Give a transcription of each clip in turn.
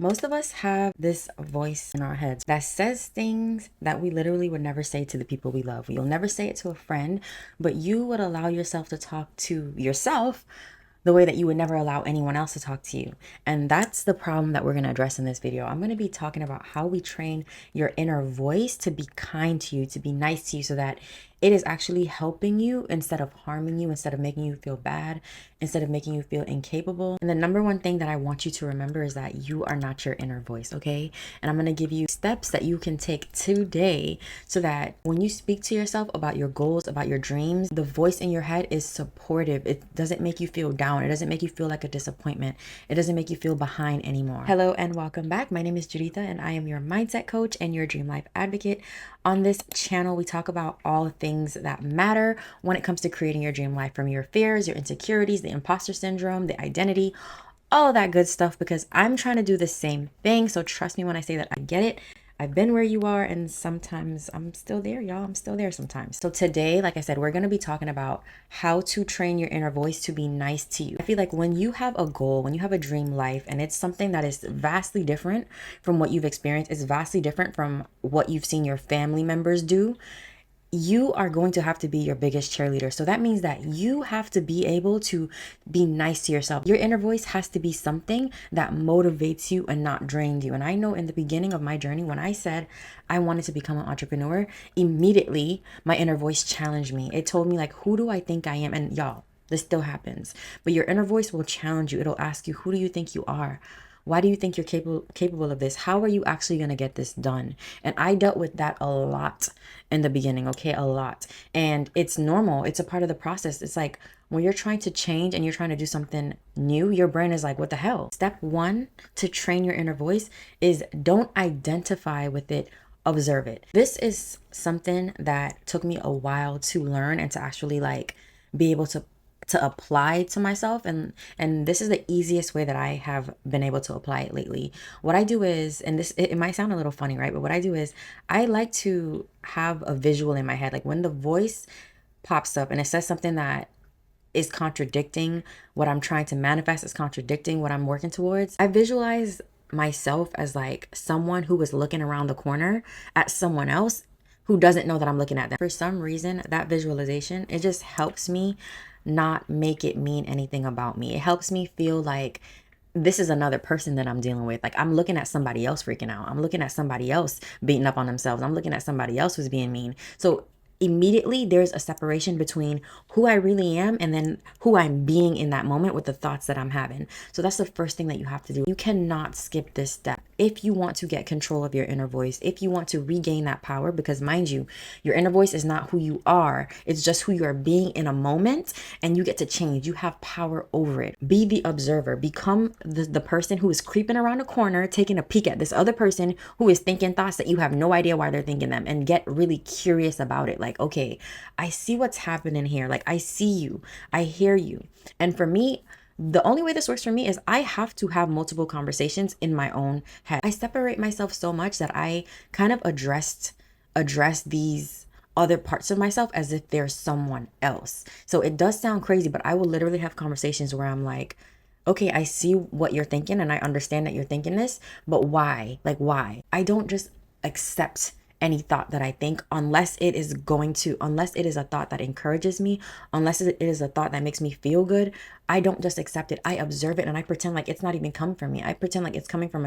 Most of us have this voice in our heads that says things that we literally would never say to the people we love. You'll never say it to a friend, but you would allow yourself to talk to yourself the way that you would never allow anyone else to talk to you. And that's the problem that we're going to address in this video. I'm going to be talking about how we train your inner voice to be kind to you, to be nice to you, so that it is actually helping you instead of harming you, instead of making you feel bad, instead of making you feel incapable. And the number one thing that I want you to remember is that you are not your inner voice, okay? And I'm going to give you steps that you can take today so that when you speak to yourself about your goals, about your dreams, the voice in your head is supportive. It doesn't make you feel down. It doesn't make you feel like a disappointment. It doesn't make you feel behind anymore. Hello and welcome back. My name is Juditha and I am your mindset coach and your dream life advocate. On this channel, we talk about all things that matter when it comes to creating your dream life, from your fears, your insecurities, the imposter syndrome, the identity, all of that good stuff, because I'm trying to do the same thing. So trust me when I say that I get it. I've been where you are, and sometimes I'm still there, y'all. I'm still there sometimes. So today, like I said, we're going to be talking about how to train your inner voice to be nice to you. I feel like when you have a goal, when you have a dream life, and it's something that is vastly different from what you've experienced, it's vastly different from what you've seen your family members do, you are going to have to be your biggest cheerleader. So that means that you have to be able to be nice to yourself. Your inner voice has to be something that motivates you and not drains you. And I know in the beginning of my journey, when I said I wanted to become an entrepreneur, immediately my inner voice challenged me. It told me, like, who do I think I am? And y'all, this still happens. But your inner voice will challenge you. It'll ask you, who do you think you are? Why do you think you're capable of this? How are you actually going to get this done? And I dealt with that a lot in the beginning, okay? A lot. And it's normal. It's a part of the process. It's like when you're trying to change and you're trying to do something new, your brain is like, what the hell? Step one to train your inner voice is don't identify with it, observe it. This is something that took me a while to learn and to actually like be able to apply to myself, and this is the easiest way that I have been able to apply it lately. What I do is, and this it might sound a little funny, right? But what I do is I like to have a visual in my head, like when the voice pops up and it says something that is contradicting what I'm trying to manifest, is contradicting what I'm working towards. I visualize myself as like someone who is looking around the corner at someone else who doesn't know that I'm looking at them. For some reason, that visualization, it just helps me not make it mean anything about me. It helps me feel like this is another person that I'm dealing with. Like I'm looking at somebody else freaking out. I'm looking at somebody else beating up on themselves. I'm looking at somebody else who's being mean. So immediately there's a separation between who I really am and then who I'm being in that moment with the thoughts that I'm having. So that's the first thing that you have to do. You cannot skip this step if you want to get control of your inner voice, if you want to regain that power, because mind you, your inner voice is not who you are. It's just who you are being in a moment, and you get to change. You have power over it. Be the observer. Become the person who is creeping around a corner, taking a peek at this other person who is thinking thoughts that you have no idea why they're thinking them, and get really curious about it. Like, okay, I see what's happening here. Like, I see you, I hear you. And for me, the only way this works for me is I have to have multiple conversations in my own head. I separate myself so much that I kind of address these other parts of myself as if they're someone else. So it does sound crazy, but I will literally have conversations where I'm like, okay, I see what you're thinking and I understand that you're thinking this, but why? Like, why? I don't just accept any thought that I think unless it is a thought that encourages me, unless it is a thought that makes me feel good. I don't just accept it. I observe it and I pretend like it's not even coming from me. I pretend like it's coming from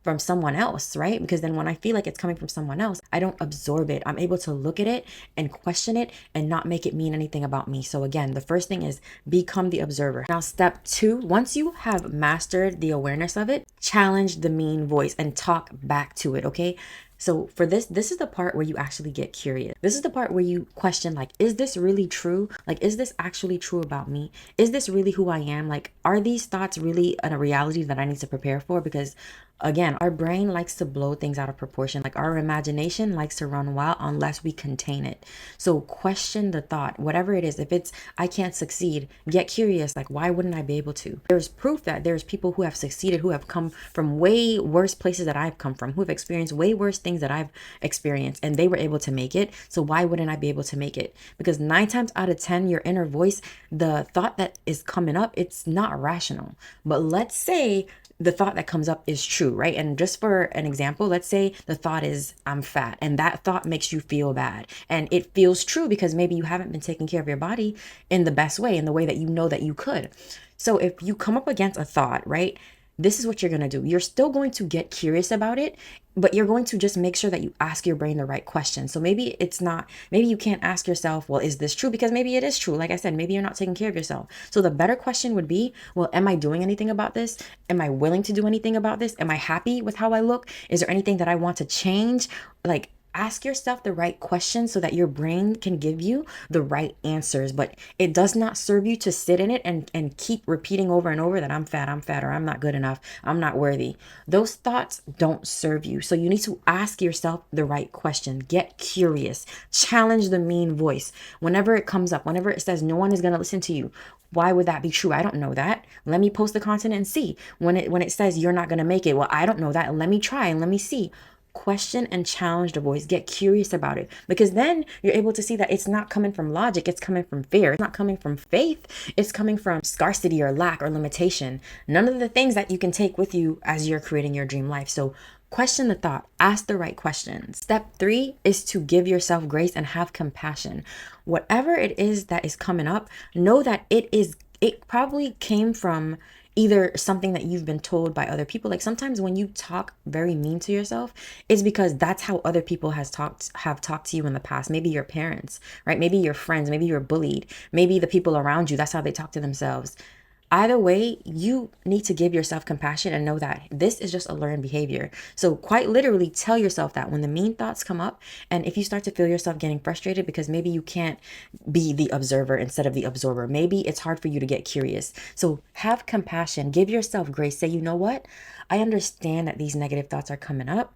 from someone else, right? Because then when I feel like it's coming from someone else, I don't absorb it. I'm able to look at it and question it and not make it mean anything about me. So again, the first thing is become the observer. Now, step two, once you have mastered the awareness of it, challenge the mean voice and talk back to it, okay? So for this is the part where you actually get curious. This is the part where you question, like, is this really true? Like, is this actually true about me? Is this really who I am? Like, are these thoughts really a reality that I need to prepare for? Because again, our brain likes to blow things out of proportion. Like our imagination likes to run wild unless we contain it. So question the thought, whatever it is. If it's, I can't succeed, get curious. Like, why wouldn't I be able to? There's proof that there's people who have succeeded, who have come from way worse places that I've come from, who have experienced way worse things that I've experienced, and they were able to make it. So why wouldn't I be able to make it? Because 9 times out of 10, your inner voice, the thought that is coming up, it's not rational. But let's say the thought that comes up is true, right? And just for an example, let's say the thought is I'm fat, and that thought makes you feel bad. And it feels true because maybe you haven't been taking care of your body in the best way, in the way that you know that you could. So if you come up against a thought, right, this is what you're going to do. You're still going to get curious about it, but you're going to just make sure that you ask your brain the right question. So maybe maybe you can't ask yourself, well, is this true? Because maybe it is true. Like I said, maybe you're not taking care of yourself. So the better question would be, well, am I doing anything about this? Am I willing to do anything about this? Am I happy with how I look? Is there anything that I want to change? Like, ask yourself the right questions so that your brain can give you the right answers. But it does not serve you to sit in it and keep repeating over and over that I'm fat, or I'm not good enough, I'm not worthy. Those thoughts don't serve you. So you need to ask yourself the right question. Get curious. Challenge the mean voice. Whenever it comes up, whenever it says no one is going to listen to you, why would that be true? I don't know that. Let me post the content and see. When it says you're not going to make it, well, I don't know that. Let me try and let me see. Question and challenge the voice. Get curious about it, because then you're able to see that it's not coming from logic, it's coming from fear. It's not coming from faith, it's coming from scarcity or lack or limitation. None of the things that you can take with you as you're creating your dream life. So question the thought, ask the right questions. Step 3 is to give yourself grace and have compassion. Whatever it is that is coming up, know that it probably came from either something that you've been told by other people. Like sometimes when you talk very mean to yourself, it's because that's how other people have talked to you in the past. Maybe your parents, right? Maybe your friends, maybe you're bullied, maybe the people around you, that's how they talk to themselves. Either way, you need to give yourself compassion and know that this is just a learned behavior. So quite literally tell yourself that when the mean thoughts come up, and if you start to feel yourself getting frustrated because maybe you can't be the observer instead of the absorber, maybe it's hard for you to get curious. So have compassion, give yourself grace. Say, you know what? I understand that these negative thoughts are coming up.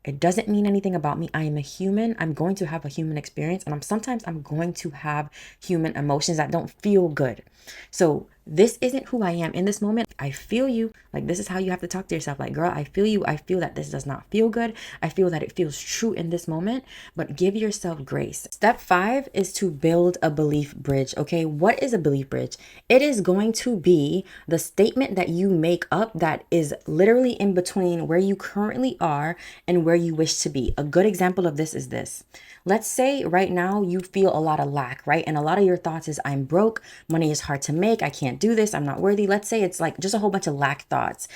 It doesn't mean anything about me. I am a human. I'm going to have a human experience, and sometimes I'm going to have human emotions that don't feel good. So this isn't who I am in this moment. I feel you. Like, this is how you have to talk to yourself. Like, girl, I feel you. I feel that this does not feel good. I feel that it feels true in this moment, but give yourself grace. Step 5 is to build a belief bridge. Okay, what is a belief bridge? It is going to be the statement that you make up that is literally in between where you currently are and where you wish to be. A good example of this is this. Let's say right now you feel a lot of lack, right? And a lot of your thoughts is I'm broke, money is hard to make, I can't do this, I'm not worthy. Let's say it's like just a whole bunch of lack thoughts.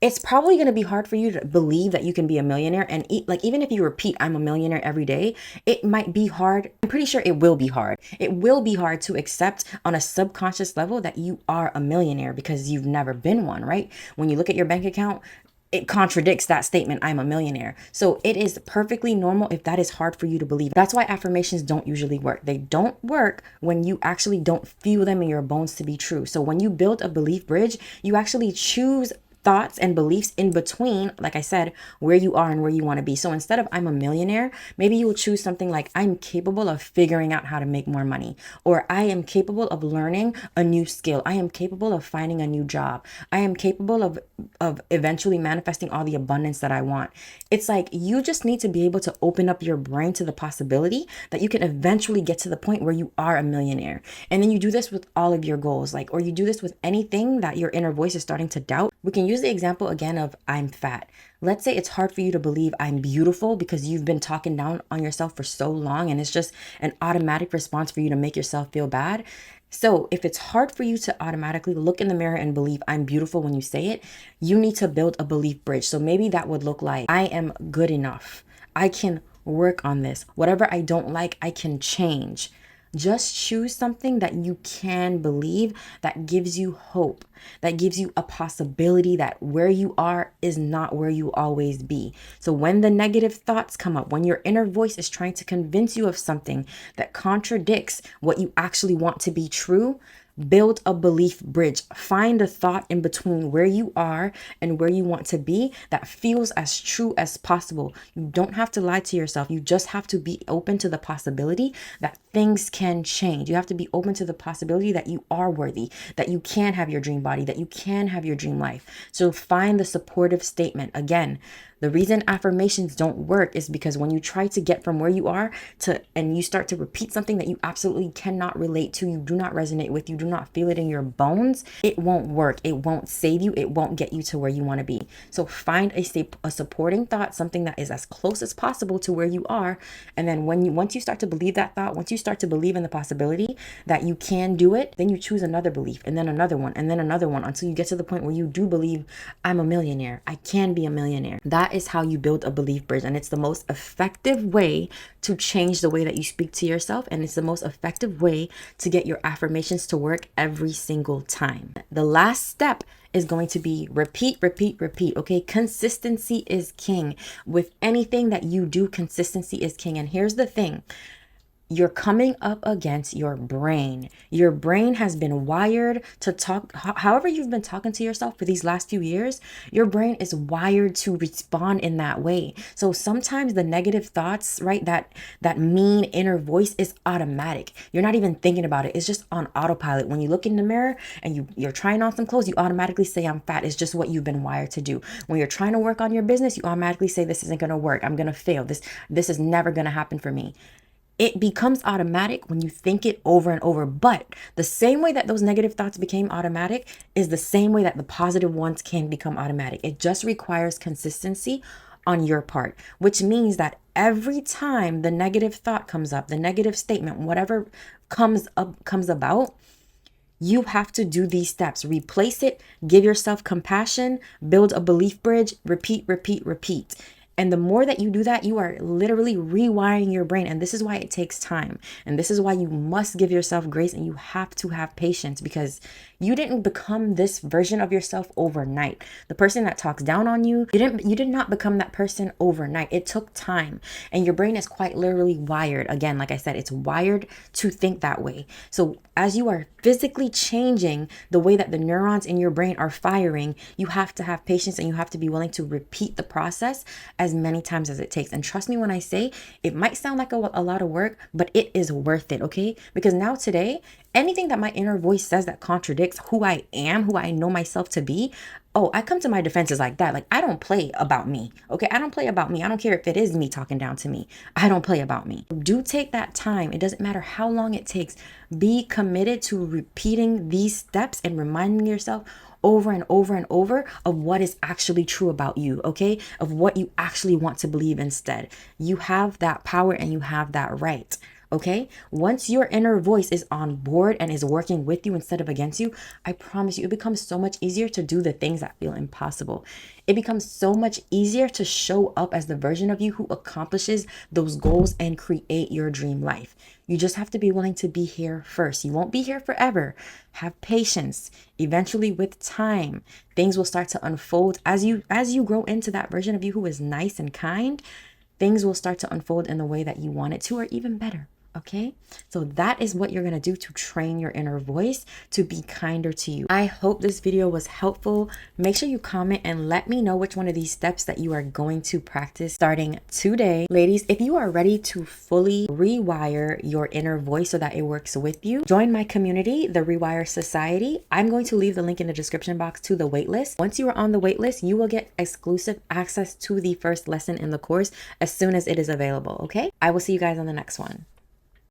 It's probably going to be hard for you to believe that you can be a millionaire. And even if you repeat, I'm a millionaire every day, it might be hard. I'm pretty sure it will be hard. It will be hard to accept on a subconscious level that you are a millionaire because you've never been one, right? When you look at your bank account, it contradicts that statement, I'm a millionaire. So it is perfectly normal if that is hard for you to believe. That's why affirmations don't usually work. They don't work when you actually don't feel them in your bones to be true. So when you build a belief bridge, you actually choose thoughts and beliefs in between, like I said, where you are and where you want to be. So instead of I'm a millionaire, maybe you will choose something like I'm capable of figuring out how to make more money, or I am capable of learning a new skill. I am capable of finding a new job. I am capable of eventually manifesting all the abundance that I want. It's like you just need to be able to open up your brain to the possibility that you can eventually get to the point where you are a millionaire. And then you do this with all of your goals, or you do this with anything that your inner voice is starting to doubt. We can use the example again of I'm fat. Let's say it's hard for you to believe I'm beautiful because you've been talking down on yourself for so long, and it's just an automatic response for you to make yourself feel bad. So if it's hard for you to automatically look in the mirror and believe I'm beautiful when you say it, you need to build a belief bridge. So maybe that would look like I am good enough. I can work on this. Whatever I don't like, I can change. Just choose something that you can believe, that gives you hope, that gives you a possibility that where you are is not where you always be. So when the negative thoughts come up, when your inner voice is trying to convince you of something that contradicts what you actually want to be true, build a belief bridge. Find a thought in between where you are and where you want to be that feels as true as possible. You don't have to lie to yourself. You just have to be open to the possibility that things can change. You have to be open to the possibility that you are worthy, that you can have your dream body, that you can have your dream life. So find the supportive statement. Again, The reason affirmations don't work is because when you try to get from where you are to, and you start to repeat something that you absolutely cannot relate to, you do not resonate with, you do not feel it in your bones, it won't work. It won't save you. It won't get you to where you want to be. So find a supporting thought, something that is as close as possible to where you are. And then once you start to believe that thought, once you start to believe in the possibility that you can do it, then you choose another belief, and then another one, and then another one, until you get to the point where you do believe, I'm a millionaire. I can be a millionaire. That is how you build a belief bridge. And it's the most effective way to change the way that you speak to yourself. And it's the most effective way to get your affirmations to work every single time. The last step is going to be repeat, repeat, repeat. Okay. Consistency is king. With anything that you do, consistency is king. And here's the thing. You're coming up against your brain. Your brain has been wired to talk. However you've been talking to yourself for these last few years, your brain is wired to respond in that way. So sometimes the negative thoughts, right, that mean inner voice is automatic. You're not even thinking about it. It's just on autopilot. When you look in the mirror and you're trying on some clothes, you automatically say, I'm fat. It's just what you've been wired to do. When you're trying to work on your business, you automatically say, this isn't going to work. I'm going to fail. This is never going to happen for me. It becomes automatic when you think it over and over. But the same way that those negative thoughts became automatic is the same way that the positive ones can become automatic. It just requires consistency on your part, which means that every time the negative thought comes up, the negative statement, whatever comes about, you have to do these steps. Replace it, give yourself compassion, build a belief bridge, repeat, repeat, repeat. And the more that you do that, you are literally rewiring your brain. And this is why it takes time. And this is why you must give yourself grace, and you have to have patience, because you didn't become this version of yourself overnight. The person that talks down on you, you did not become that person overnight. It took time. And your brain is quite literally wired. Again, like I said, it's wired to think that way. So as you are physically changing the way that the neurons in your brain are firing, you have to have patience, and you have to be willing to repeat the process as many times as it takes. And trust me when I say it might sound like a lot of work, but it is worth it, okay? Because now today, anything that my inner voice says that contradicts who I am, who I know myself to be, oh, I come to my defenses like that. Like, I don't play about me, okay? I don't play about me. I don't care if it is me talking down to me. I don't play about me. Do take that time. It doesn't matter how long it takes. Be committed to repeating these steps and reminding yourself over and over and over of what is actually true about you, okay? Of what you actually want to believe instead. You have that power and you have that right. Okay, once your inner voice is on board and is working with you instead of against you, I promise you, it becomes so much easier to do the things that feel impossible. It becomes so much easier to show up as the version of you who accomplishes those goals and create your dream life. You just have to be willing to be here first. You won't be here forever. Have patience. Eventually, with time, things will start to unfold as you grow into that version of you who is nice and kind. Things will start to unfold in the way that you want it to, or even better. Okay, so that is what you're going to do to train your inner voice to be kinder to you. I hope this video was helpful. Make sure you comment and let me know which one of these steps that you are going to practice starting today. Ladies, if you are ready to fully rewire your inner voice so that it works with you, join my community, the REWIRE Society. I'm going to leave the link in the description box to the waitlist. Once you are on the waitlist, you will get exclusive access to the first lesson in the course as soon as it is available. Okay, I will see you guys on the next one.